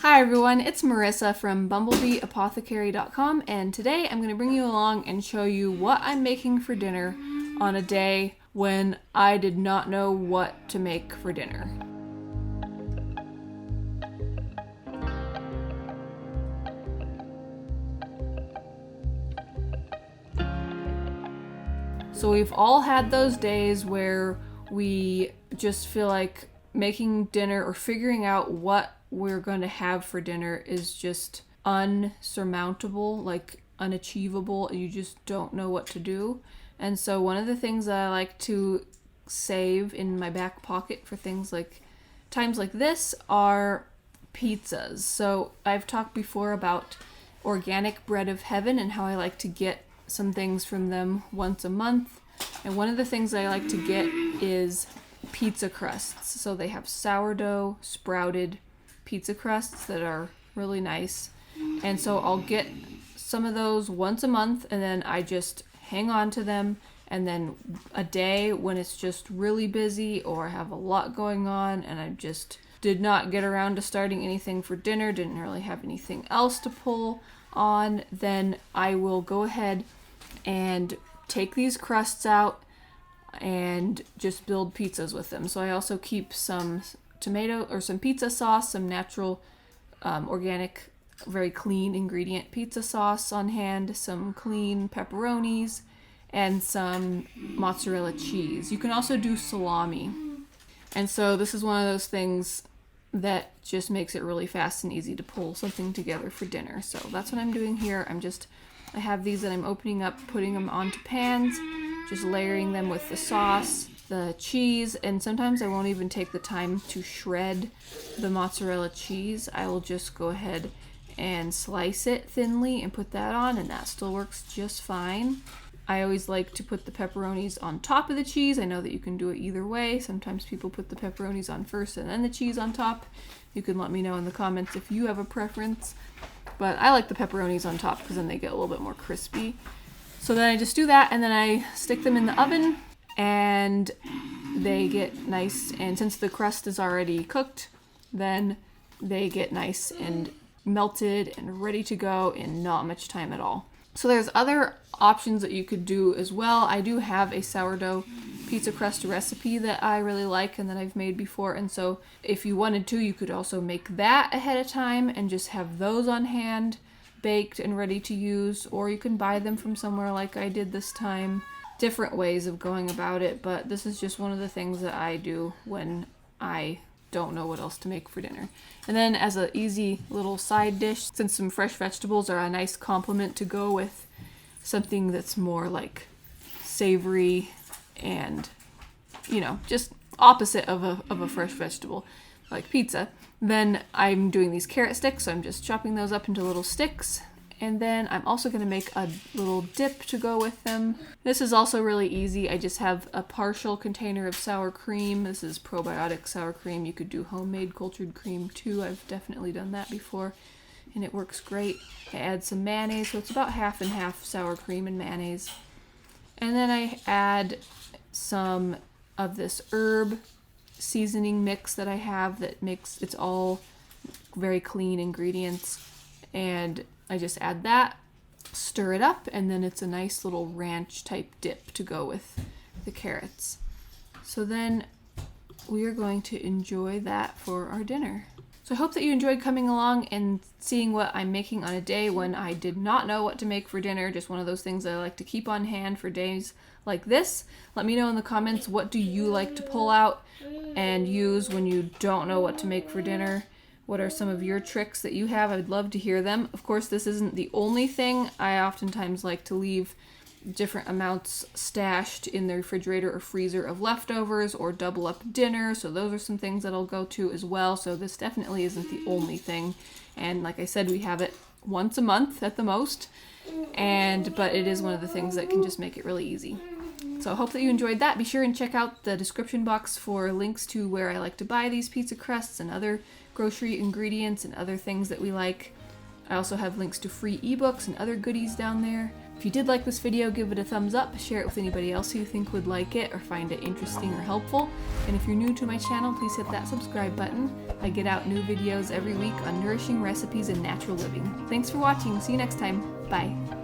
Hi everyone, it's Marisa from bumblebeeapothecary.com, and today I'm going to bring you along and show you what I'm making for dinner on a day when I did not know what to make for dinner. So we've all had those days where we just feel like making dinner or figuring out what we're going to have for dinner is just unsurmountable, like unachievable, and you just don't know what to do. And so one of the things that I like to save in my back pocket for things like times like this are pizzas. So I've talked before about Organic Bread of Heaven and how I like to get some things from them once a month. And one of the things I like to get is pizza crusts. So they have sourdough sprouted pizza crusts that are really nice. And so I'll get some of those once a month, and then I just hang on to them. And then a day when it's just really busy or I have a lot going on and I just did not get around to starting anything for dinner, didn't really have anything else to pull on, then I will go ahead and take these crusts out and just build pizzas with them. So I also keep some tomato or some pizza sauce, some natural, organic, very clean ingredient pizza sauce on hand, some clean pepperonis, and some mozzarella cheese. You can also do salami. And so this is one of those things that just makes it really fast and easy to pull something together for dinner. So that's what I'm doing here. I have these that I'm opening up, putting them onto pans, just layering them with the sauce, the cheese, and sometimes I won't even take the time to shred the mozzarella cheese. I will just go ahead and slice it thinly and put that on, and that still works just fine. I always like to put the pepperonis on top of the cheese. I know that you can do it either way. Sometimes people put the pepperonis on first and then the cheese on top. You can let me know in the comments if you have a preference. But I like the pepperonis on top because then they get a little bit more crispy. So then I just do that, and then I stick them in the oven and they get nice. And since the crust is already cooked, then they get nice and melted and ready to go in not much time at all. So there's other options that you could do as well. I do have a sourdough pizza crust recipe that I really like and that I've made before. And so if you wanted to, you could also make that ahead of time and just have those on hand, baked and ready to use. Or you can buy them from somewhere like I did this time. Different ways of going about it, but this is just one of the things that I do when I don't know what else to make for dinner. And then as an easy little side dish, since some fresh vegetables are a nice complement to go with something that's more like savory and, just opposite of a fresh vegetable like pizza, then I'm doing these carrot sticks. So I'm just chopping those up into little sticks. And then I'm also going to make a little dip to go with them. This is also really easy. I just have a partial container of sour cream. This is probiotic sour cream. You could do homemade cultured cream too. I've definitely done that before and it works great. I add some mayonnaise, so it's about half and half sour cream and mayonnaise. And then I add some of this herb seasoning mix that I have it's all very clean ingredients. And I just add that, stir it up, and then it's a nice little ranch type dip to go with the carrots. So then we are going to enjoy that for our dinner. So I hope that you enjoyed coming along and seeing what I'm making on a day when I did not know what to make for dinner. Just one of those things that I like to keep on hand for days like this. Let me know in the comments, what do you like to pull out and use when you don't know what to make for dinner? What are some of your tricks that you have? I'd love to hear them. Of course, this isn't the only thing. I oftentimes like to leave different amounts stashed in the refrigerator or freezer of leftovers or double up dinner. So those are some things that I'll go to as well. So this definitely isn't the only thing. And like I said, we have it once a month at the most. But it is one of the things that can just make it really easy. So I hope that you enjoyed that. Be sure and check out the description box for links to where I like to buy these pizza crusts and other grocery ingredients and other things that we like. I also have links to free ebooks and other goodies down there. If you did like this video, give it a thumbs up, share it with anybody else who you think would like it or find it interesting or helpful. And if you're new to my channel, please hit that subscribe button. I get out new videos every week on nourishing recipes and natural living. Thanks for watching. See you next time. Bye.